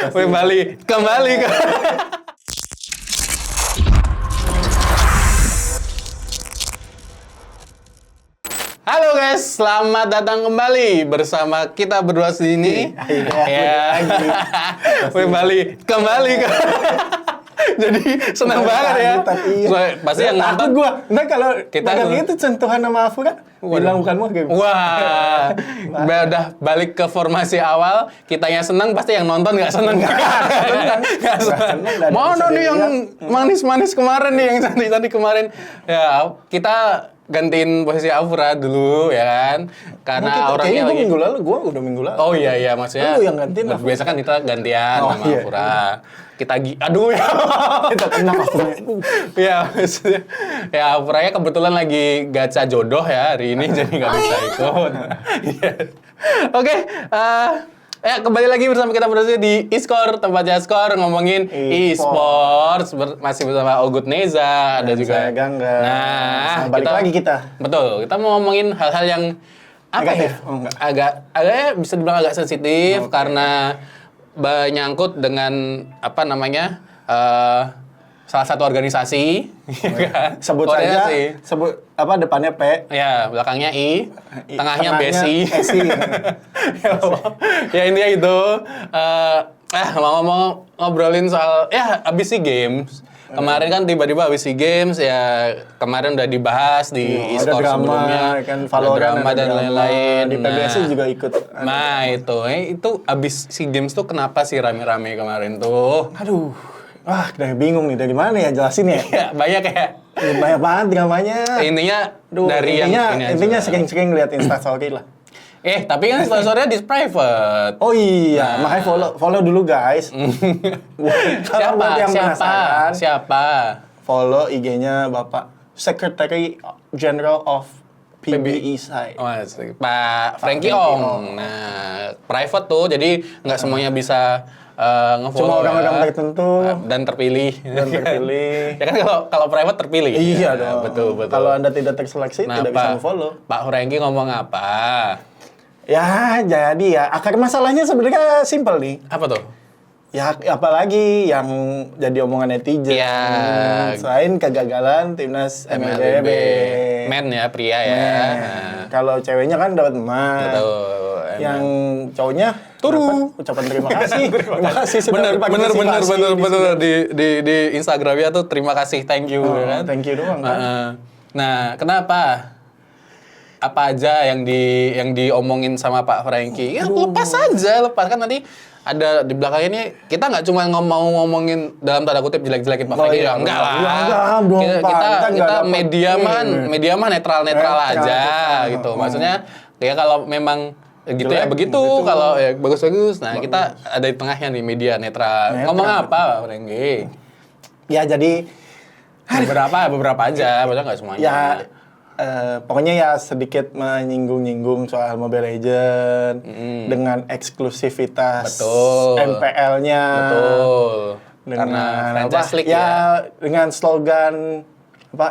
kembali ke Halo guys, selamat datang kembali bersama kita berdua sini. Ya, kembali ke jadi senang banget ya. Pasti yang nonton gua. Ntar kalau kita itu sentuhan sama Afura, bilang bukan mau kayak wah, udah balik ke formasi awal, kitanya senang, pasti yang nonton nggak senang. Nggak senang. Mana nih yang manis-manis kemarin nih, yang cantik-cantik kemarin. Ya, kita gantiin posisi Afura dulu ya kan, karena orangnya lagi minggu lalu, gua udah minggu lalu. Oh iya maksudnya lu yang gantiin Afura. Biasa kan kita gantian sama Afura. Kita aduh ya. Kita tenang Afura. Ya maksudnya ya Afuranya kebetulan lagi gacha jodoh ya hari ini jadi nggak bisa ikut. Oke, ya kembali lagi bersama kita berdua di eScore, tempatnya Skor ngomongin e-sports. Masih bersama Ogut Neza, ada juga saya Gangga. Nah, balik lagi kita. Betul, kita mau ngomongin hal-hal yang apa negatif. ya? Agak bisa dibilang agak sensitif karena menyangkut dengan apa namanya? Salah satu organisasi. Sebut saja, sebut apa depannya P. Ya, belakangnya I, tengahnya Besi. Ya intinya itu. Mau ngobrolin soal ya abis SEA Games. Kemarin kan tiba-tiba abis SEA Games ya, kemarin udah dibahas di e-sport sebelumnya, kan drama dan lain-lain. Di PBSI juga ikut. Nah itu abis SEA Games tuh kenapa sih rame-rame kemarin tuh? Aduh. Wah, udah bingung nih, dari mana ya jelasin ya? Ya, banyak ya. Banyak banget dramanya. Intinya intinya sering-sering lihat Instastory lah. Tapi kan story-nya di private. Oh iya, makanya follow dulu guys. Siapa? Follow IG-nya Bapak Secretary General of PBI SAI. Pak Frankie Ong. Nah, private tuh, jadi nggak semuanya bisa nge-follow. Cuma orang-orang tertentu dan terpilih. Ya kan kalau private terpilih. Iya ya, dong. Betul. Kalau Anda tidak terseleksi tidak bisa nge-follow. Pak Frankie ngomong apa? Ya, jadi ya akar masalahnya sebenarnya simpel nih. Apa tuh? Ya, apalagi yang jadi omongan netizen. Ya. Selain kegagalan timnas MLBB. Men ya, pria ya. Kalau ceweknya kan dapat emas. Betul. Yang cowoknya turu. Ucapan terima kasih. Terima kasih sudah bener di Instagramnya tuh terima kasih, thank you kan. Thank you doang kan. Nah, kenapa? Apa aja yang diomongin sama Pak Frankie? Ya lepas kan nanti ada di belakang ini, kita nggak cuma ngomongin dalam tanda kutip jelek-jelekin Pak Frankie. Enggak lah. Kita media mah netral aja gitu. Maksudnya ya kalau memang gitu ya begitu, kalau ya bagus-bagus. Nah, kita ada di tengahnya nih, media netral. Ngomong apa Pak Frankie? Ya jadi beberapa aja, maksudnya nggak semuanya. Ya pokoknya ya sedikit menyinggung-nyinggung soal Mobile Legends dengan eksklusivitas MPL-nya. Betul. Dengan karena franchise league ya. Dengan slogan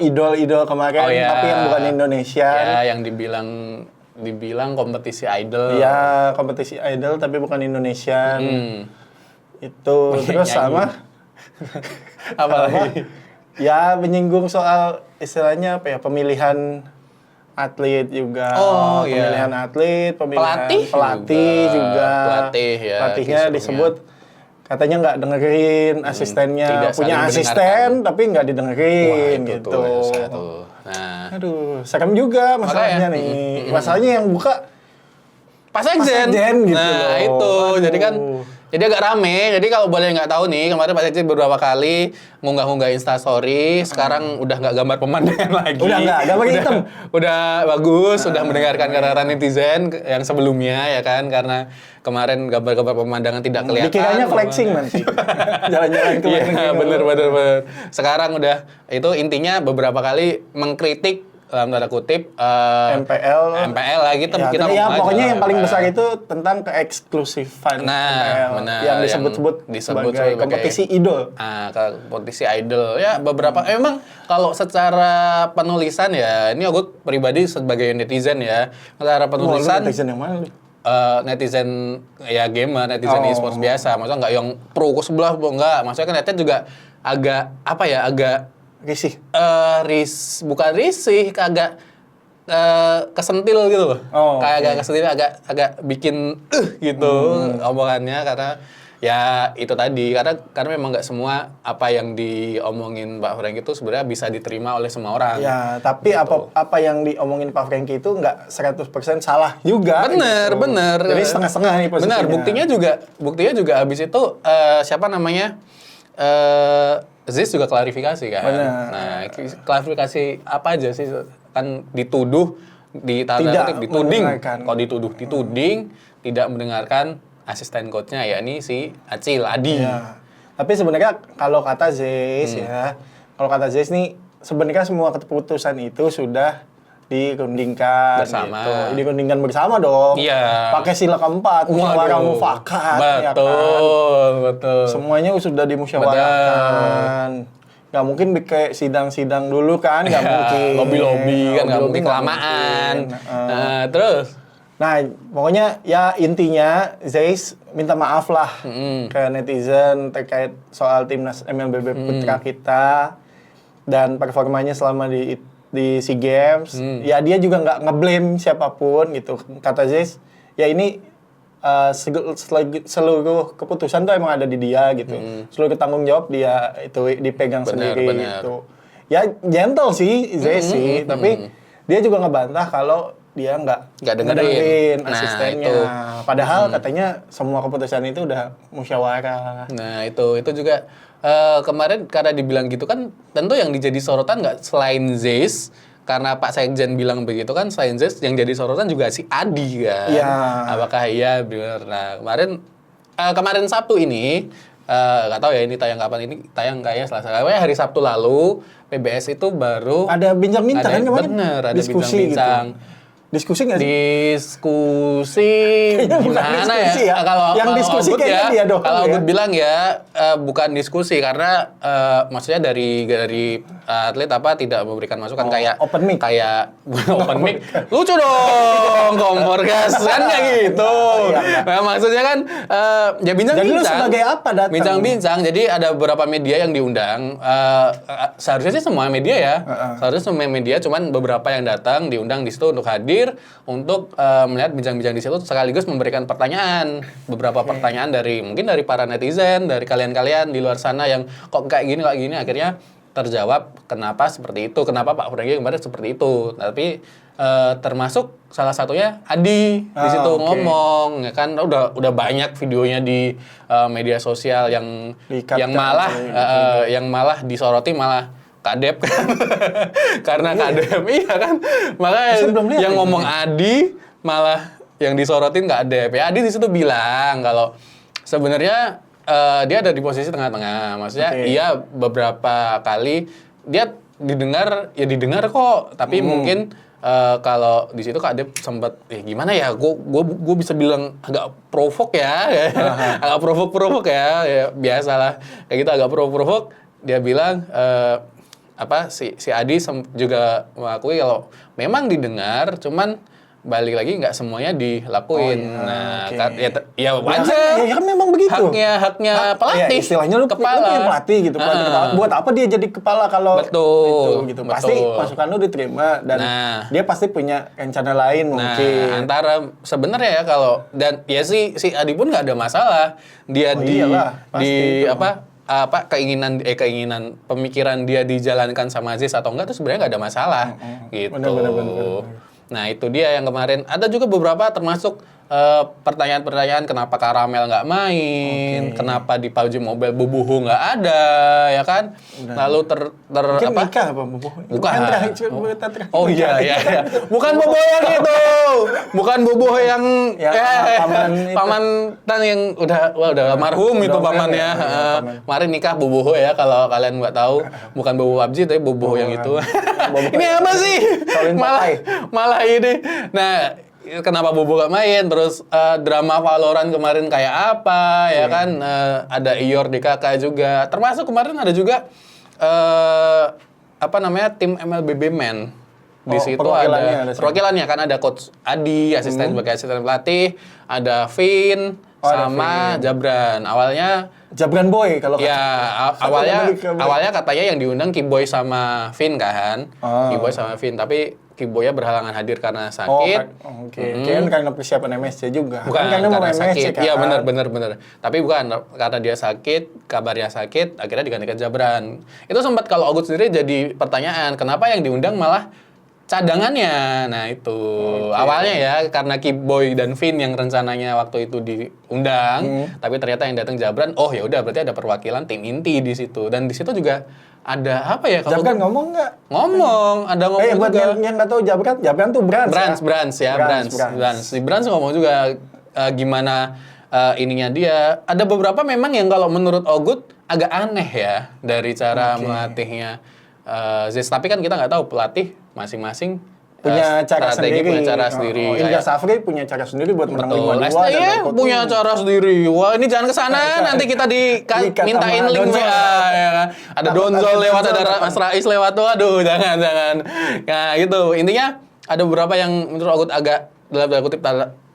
idol kemarin tapi yang bukan Indonesia. Ya, yang dibilang kompetisi idol. Iya, kompetisi idol tapi bukan Indonesia. Itu terus sama apa lagi? Ya menyinggung soal istilahnya pemilihan atlet juga. Pemilihan atlet, pelatih juga. Pelatihnya disebut katanya nggak dengerin asistennya, punya asisten tapi nggak didengerin. Wah, gitu. Nah, aduh, serem juga masalahnya nih. Masalahnya yang buka Pak Sekjen gitu. Nah, itu. Jadi agak rame. Jadi kalau boleh nggak tahu nih, kemarin Pak Sekjen beberapa kali ngunggah Instastory, sekarang udah nggak gambar pemandangan lagi. Udah nggak, gambar hitam. Udah bagus, udah mendengarkan kata-kata netizen yang sebelumnya ya kan, karena kemarin gambar-gambar pemandangan tidak kelihatan. Dikiranya flexing nanti. Jalan-jalan ke luar negeri. Bener. Sekarang udah, itu intinya beberapa kali mengkritik dalam tanda kutip MPL lagi kita pokoknya yang paling besar itu tentang keeksklusifan MPL yang disebut sebagai kompetisi idol. Kompetisi idol ya beberapa emang kalau secara penulisan ya, ini aku pribadi sebagai netizen ya, secara penulisan netizen yang mana lu? netizen ya gamer, netizen e-sports biasa. Maksudnya nggak yang pro ke sebelah, enggak. Maksudnya kan netizen juga agak apa ya, agak risih. Bukan risih, agak kesentil gitu loh. Kayak agak kesentil, agak bikin gitu omongannya karena ya itu tadi karena memang nggak semua apa yang diomongin Pak Franky itu sebenarnya bisa diterima oleh semua orang. Ya, tapi gitu. apa yang diomongin Pak Franky itu nggak 100% salah juga. Bener. Jadi setengah-setengah nih posisinya. Bener, buktinya juga habis itu siapa namanya? Ziz juga klarifikasi kan. Bener. Nah, klarifikasi apa aja sih? Kan dituduh dituding. Kalau dituding tidak mendengarkan asisten coach-nya yakni si Adi. Ya. Tapi sebenarnya kalau kata Ziz kalau kata Ziz nih sebenarnya semua keputusan itu sudah dirundingkan bersama. Gitu. Dirundingkan bersama dong. Iya. Pakai sila keempat, musyawarah mufakat. Betul. Semuanya sudah dimusyawarahkan. Nggak mungkin kayak sidang-sidang dulu kan, nggak mungkin. Lobby-lobby kan nggak mungkin kelamaan. Terus? Nah, pokoknya ya intinya Zeiss minta maaf lah ke netizen terkait soal timnas MLBB putra kita dan performanya selama di SEA Games. Ya dia juga nggak ngeblame siapapun gitu. Kata Zeiss, ya ini seluruh keputusan tuh emang ada di dia gitu. Seluruh tanggung jawab dia itu dipegang sendiri gitu. Ya gentle sih Zeiss sih, tapi dia juga ngebantah kalau dia nggak dengerin asistennya. Itu. Padahal katanya semua keputusan itu udah musyawarah. Nah itu juga kemarin karena dibilang gitu kan, tentu yang dijadi sorotan nggak selain Zeiss, karena Pak Sekjen bilang begitu kan, selain Zeiss yang jadi sorotan juga si Adi kan. Iya. Apakah iya benar? Nah kemarin Sabtu ini nggak tahu ya ini tayang kapan, ini tayang kayaknya Selasa. Kayaknya hari Sabtu lalu PBS itu baru ada bincang-bincang kan kemarin? Bener, ada diskusi bincang-bincang. Gitu. Diskusi nggak sih? Diskusi gimana diskusi ya? Kalau yang diskusi Ogut kayaknya dia doang. Kalau Ogut bilang ya bukan diskusi karena maksudnya dari atlet tidak memberikan masukan kayak open mic. Kayak open mic. Lucu dong, kompor gas kan kayak gitu. Nah, maksudnya kan ya bincang-bincang. Jadi lu sebagai apa datang? Bincang-bincang. Jadi ada beberapa media yang diundang. Seharusnya sih semua media ya. Seharusnya semua media, cuman beberapa yang datang diundang di situ untuk hadir untuk melihat bincang-bincang di situ sekaligus memberikan pertanyaan, beberapa pertanyaan mungkin dari para netizen, dari kalian-kalian di luar sana yang kok kayak gini akhirnya terjawab kenapa seperti itu, kenapa Pak Franky kemarin seperti itu. Tapi termasuk salah satunya Adi di situ ngomong ya kan, udah banyak videonya di media sosial yang malah disoroti malah Kadep kan. Karena Kadep iya kan. Makanya yang ngomong Adi malah yang disorotin Kadep. Ya Adi di situ bilang kalau sebenarnya dia ada di posisi tengah-tengah. Maksudnya iya beberapa kali dia didengar kok, tapi mungkin kalau di situ Kadep sempat gimana ya, gue bisa bilang agak provok ya. Agak provok ya, biasalah kayak gitu, agak provok. Dia bilang si Adi juga mengakui kalau memang didengar, cuman balik lagi nggak semuanya dilakuin. Ya wajar. Ya kan memang begitu. Haknya pelatih. Ya, istilahnya lu pelatih gitu. Buat apa dia jadi kepala kalau betul, gitu. Pasti masukan lu diterima dan dia pasti punya rencana lain mungkin. Antara sebenarnya ya kalau dan ya si Adi pun nggak ada masalah. Dia keinginan pemikiran dia dijalankan sama Aziz atau enggak itu sebenarnya nggak ada masalah gitu. Bener. Nah itu dia yang kemarin ada juga beberapa termasuk pertanyaan-pertanyaan kenapa Karamel nggak main, kenapa di PUBG Mobile Boboho nggak ada, ya kan? Lalu mungkin apa? Nikah apa Boboho? Bukan. Oh iya. Bukan Boboho yang itu. Bukan Boboho yang paman yang udah almarhum itu pamannya. Kemarin nikah Boboho ya kalau kalian nggak tahu, bukan Boboho PUBG tapi Boboho yang itu. Ini apa sih? Malah ini. Nah, kenapa Bobo gak main, terus drama Valorant kemarin kayak apa, ya kan, ada Ior DKK juga, termasuk kemarin ada juga, tim MLBB Men Di situ ada perwakilannya kan, ada coach Adi, asisten sebagai asisten pelatih, ada Vin sama Jabran. Awalnya Jabran Boy kalau ya awalnya katanya yang diundang Kiboy sama Vin kan. Kiboy sama Vin, tapi Kiboynya berhalangan hadir karena sakit. Oke. Kayaknya karena persiapan MSC juga. Bukan karena mau sakit. MSC kan. Iya benar. Tapi bukan karena dia sakit, kabarnya sakit, akhirnya digantikan Jabran. Itu sempat kalau Ogut sendiri jadi pertanyaan, kenapa yang diundang malah cadangannya. Nah itu awalnya ya karena Kiboy dan Vin yang rencananya waktu itu diundang, tapi ternyata yang datang Jabran. Oh ya udah, berarti ada perwakilan tim inti di situ. Dan di situ juga ada apa ya kalau Jabran ngomong nggak? Ada ngomong buat juga. yang nggak tahu Jabran tuh Brans. Si Brans ngomong juga gimana ininya dia. Ada beberapa memang yang kalau menurut Ogut agak aneh ya dari cara melatihnya Zes. Tapi kan kita nggak tahu, pelatih masing-masing punya cara sendiri. Indra Safri punya cara sendiri buat menang 5-2. Iya, punya cara sendiri. Wah, ini jangan kesana, nanti kita mintain link ya kan. Ada Donzol lewat, ada Mas Rais lewat tuh. Aduh, jangan. Nah, gitu. Intinya ada beberapa yang menurut Ogut agak dalam tanda kutip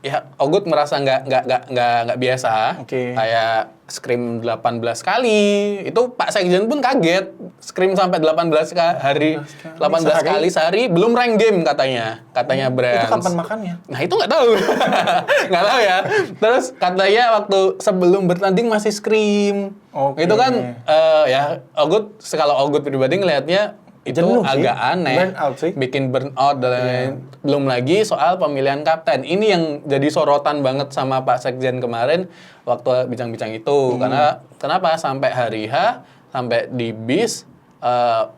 ya Ogut merasa nggak biasa. Kayak scrim 18 kali. Itu Pak Sekjen pun kaget. Scrim sampai 18 kali sehari, belum rank game katanya Brand. Itu kapan makannya? Nah, itu nggak tahu. Nggak tahu ya. Terus katanya waktu sebelum bertanding masih scrim. Itu kan ya Ogut, kalau Ogut pribadi ngelihatnya itu agak aneh, bikin burnout dan lain-lain. Belum lagi soal pemilihan kapten. Ini yang jadi sorotan banget sama Pak Sekjen kemarin waktu bincang-bincang itu. Karena kenapa sampai hari H, sampai di bis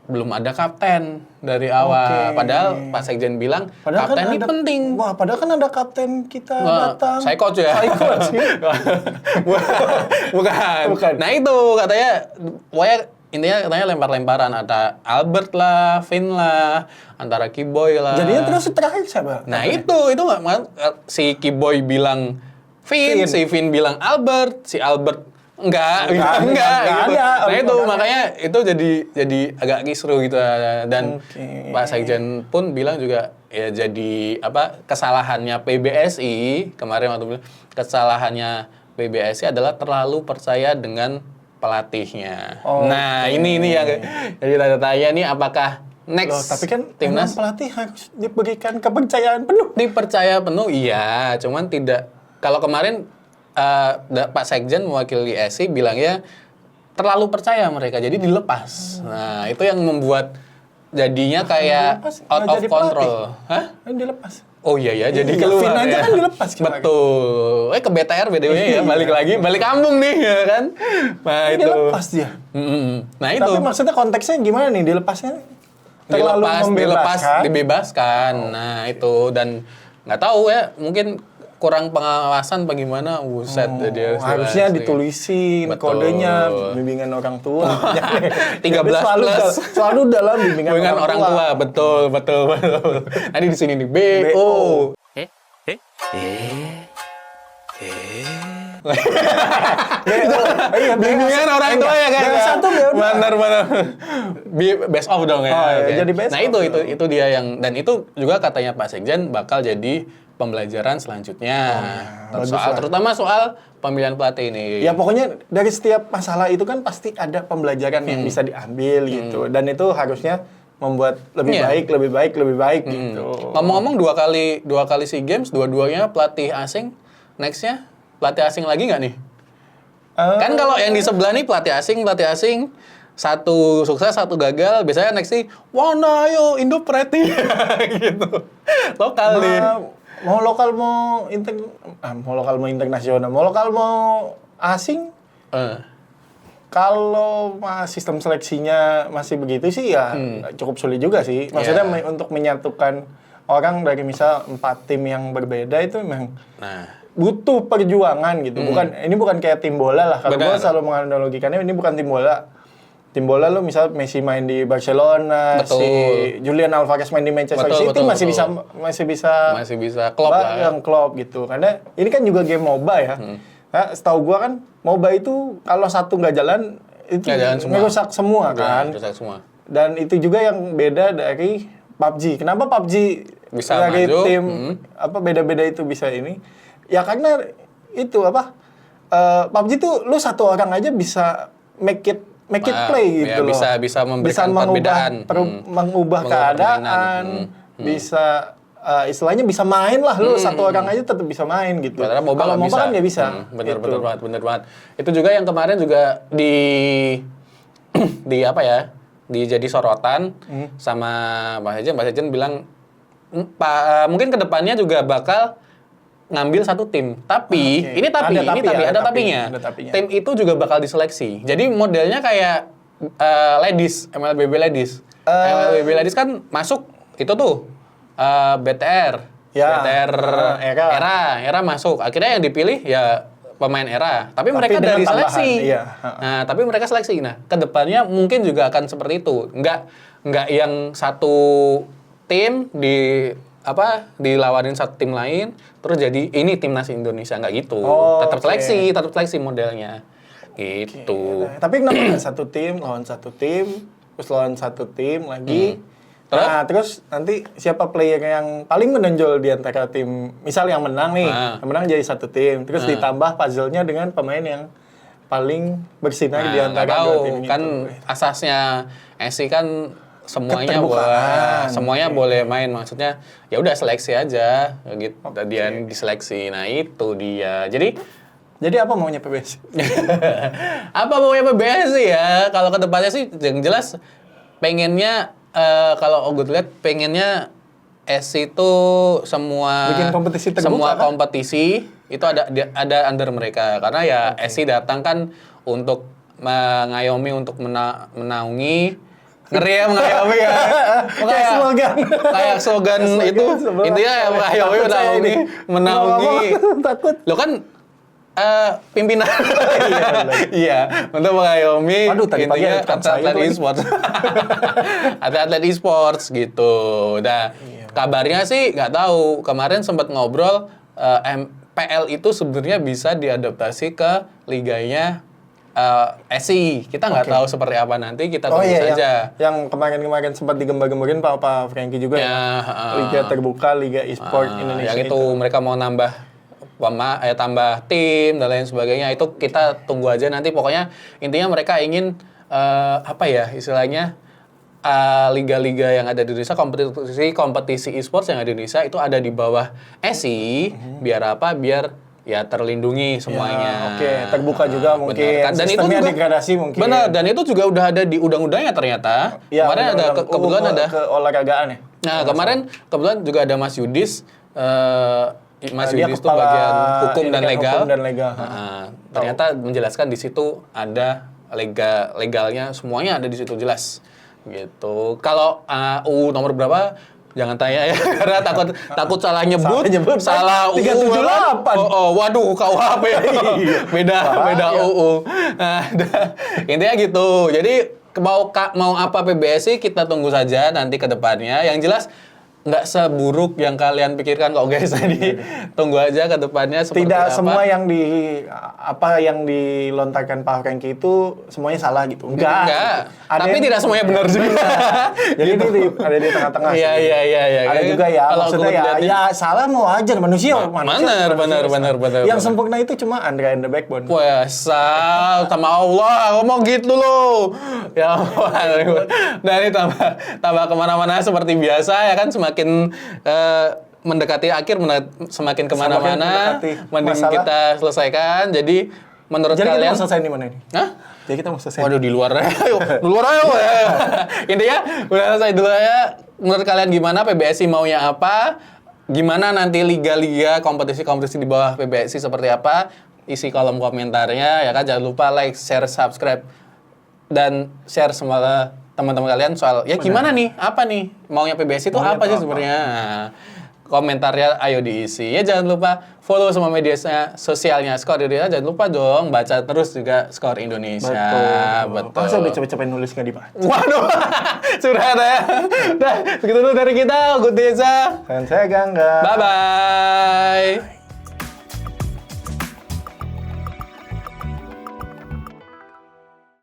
belum ada kapten dari awal. Padahal Pak Sekjen bilang kapten kan ini penting. Wah, padahal kan ada kapten kita datang. Saya coach ya. Bukan. Nah itu katanya, intinya katanya lempar-lemparan, ada Albert lah, Vin lah, antara Kiboy lah. Jadinya terus terakhir siapa? Nah itu nggak, si Kiboy bilang Vin, si Vin bilang Albert, si Albert enggak gitu. Nah itu makanya itu jadi agak kisru gitu. Dan Pak Sekjen pun bilang juga ya jadi kesalahannya PBSI kemarin waktu bilang kesalahannya PBSI adalah terlalu percaya dengan pelatihnya. Nah, ini yang jadi tanda tanya nih, apakah next tapi kan timnas pelatih harus diberikan kepercayaan penuh. Dipercaya penuh, iya. Cuman tidak. Kalau kemarin Pak Sekjen mewakili SI bilangnya terlalu percaya mereka, jadi dilepas. Nah, itu yang membuat jadinya kayak out of control. Hah? Dilepas. Oh iya, jadi keluar Vin aja ya. kan dilepas. Betul. Ke BTR BDW ya, balik kampung nih ya kan. Nah itu. Dilepas dia. Nah itu. Tapi maksudnya konteksnya gimana nih dilepasnya? Terlalu dibebaskan. Nah itu, dan nggak tahu ya, mungkin kurang pengawasan bagaimana, harusnya ditulisin kodenya, bimbingan orang tua. 13 plus selalu dalam bimbingan orang tua. Betul. Nanti di sini nih BO. Bimbingan orang tua ya kan. Satu ya udah. Benar. Best of dong ya. Jadi best. Nah itu dia yang, dan itu juga katanya Pak Sekjen bakal jadi pembelajaran selanjutnya. Terutama soal pemilihan pelatih ini. Ya pokoknya dari setiap masalah itu kan pasti ada pembelajaran yang bisa diambil gitu. Dan itu harusnya membuat lebih baik gitu. Ngomong-ngomong dua kali SEA Games, dua-duanya pelatih asing. Nextnya pelatih asing lagi nggak nih? Kan kalau yang di sebelah nih pelatih asing, satu sukses, satu gagal. Biasanya next sih, Wana yo Indo Preti gitu. Lokal nih. Mau lokal mau internasional, mau lokal mau asing. Kalau sistem seleksinya masih begitu sih ya cukup sulit juga sih. Maksudnya untuk menyatukan orang dari misal 4 tim yang berbeda itu memang butuh perjuangan gitu. Ini bukan kayak tim bola lah. Kalau gue selalu menganalogikannya, ini bukan tim bola. Tim bola lo misal Messi main di Barcelona, si Julian Alvarez main di Manchester City masih bisa klop lah. Yang klop gitu. Karena ini kan juga game MOBA ya. Nah, setahu gua kan MOBA itu kalau satu nggak jalan itu ngerusak semua kan. Rusak semua. Dan itu juga yang beda dari PUBG. Kenapa PUBG Bisa dari maju, tim apa beda-beda itu bisa ini? Ya karena itu apa? PUBG tuh lu satu orang aja bisa make it play gitu ya, loh. bisa memberikan perbedaan. Mengubah keadaan, bisa istilahnya bisa main lah lu satu orang aja tetap bisa main gitu. Padahal MOBA Kalau nggak MOBA kan nggak bisa. Bener gitu. bener banget. Itu juga yang kemarin juga di apa ya? Jadi sorotan sama Mas Ejen bilang mungkin kedepannya juga bakal ngambil satu tim. Tapi ini ada tapinya. Tim itu juga bakal diseleksi. Jadi modelnya kayak ladies, MLBB ladies. MLBB ladies kan masuk itu tuh BTR. Ya, BTR era masuk. Akhirnya yang dipilih ya pemain era. Tapi mereka dengan dari tambahan, seleksi. iya. Nah, tapi mereka seleksi. Nah, kedepannya mungkin juga akan seperti itu. Nggak yang satu tim dilawanin satu tim lain terus jadi ini timnas Indonesia, nggak gitu. Tetap seleksi modelnya. Gitu. Tapi kenapa nggak satu tim lawan satu tim, terus lawan satu tim lagi? Terus nanti siapa player yang paling menonjol di antara tim, misal yang menang nih, yang menang jadi satu tim, terus ditambah puzzle-nya dengan pemain yang paling bersinar di antara dua tim kan itu. Asasnya SI kan semuanya boleh main, maksudnya ya udah seleksi aja gitu. Dia diseleksi. Nah, itu dia. Jadi apa maunya PBSI? Apa maunya PBSI ya? Kalau ke depannya sih yang jelas pengennya kalau gue lihat pengennya SI itu bikin kompetisi terbuka, semua kompetisi itu ada under mereka, karena ya SI datang kan untuk mengayomi, untuk menaungi, ngeri ya mengayomi ya. Kayak slogan itu intinya ya mengayomi, menaungi. Takut. Lo kan pimpinan. Iya, untuk mengayomi intinya atlet e-sports. Atlet e-sports gitu. Nah, kabarnya sih nggak tahu. Kemarin sempat ngobrol PL itu sebenarnya bisa diadaptasi ke liganya SI. Kita nggak tahu seperti apa nanti, kita tunggu saja. Yang kemarin sempat digembar-gembarin Pak Franky juga ya. Liga terbuka, Liga e-sport Indonesia. Yang itu mereka mau tambah tim dan lain sebagainya, itu kita tunggu aja nanti. Pokoknya intinya mereka ingin istilahnya liga-liga yang ada di Indonesia, kompetisi e-sports yang ada di Indonesia itu ada di bawah SI. Biar apa? Biar ya terlindungi semuanya. Terbuka juga mungkin. Benar, kan? Dan sistemnya itu juga degradasi mungkin. Benar, dan itu juga udah ada di undang-undangnya ternyata. Kemarin ada kebetulan ada keolahragaan ya. Nah, kemarin kebetulan juga ada Mas Yudis. Mas Yudis itu bagian hukum dan legal. Ternyata menjelaskan di situ ada legalnya, semuanya ada di situ jelas. Gitu. Kalau UU nomor berapa? Jangan tanya ya, karena takut salah nyebut, salah UU. 378. Waduh, KUHP ya. Beda UU. Nah, intinya gitu. Jadi mau apa PBSI kita tunggu saja nanti ke depannya. Yang jelas nggak seburuk yang kalian pikirkan kok guys. Jadi tunggu aja ke depannya seperti tidak apa. Semua yang dilontarkan Pak Franky itu semuanya salah gitu. Enggak. Tapi tidak semuanya benar juga. Jadi ada di tengah-tengah. Iya. Ada juga ya, maksudnya ya salah mau wajar, manusia. Benar. Yang sempurna itu cuma Andra and the Backbone. Wah, sama Allah ngomong gitu loh. Ya ampun. Dan ini tambah kemana-mana seperti biasa ya kan, semakin mendekati akhir, semakin kemana-mana, mending kita selesaikan. Jadi menurut kalian kita mau selesai di mana ini? Hah? Jadi kita mau selesai. Waduh, di luar ayo. Intinya udah selesai dulu ya. Menurut kalian gimana, PBSI maunya apa? Gimana nanti liga-liga, kompetisi-kompetisi di bawah PBSI seperti apa? Isi kolom komentarnya ya kan. Jangan lupa like, share, subscribe, dan share semua teman-teman kalian soal ya gimana nih, apa nih maunya PBSI itu apa sih sebenarnya. Nah, komentarnya ayo diisi. Ya jangan lupa follow semua media sosialnya Skor Indonesia. Jangan lupa dong baca terus juga Skor Indonesia. Betul. Masa udah capek-capek nulis nggak dibaca? Waduh, sudah ada ya. Nah, segitu dulu dari kita. Good Deza. Dan saya Gangga. Bye-bye.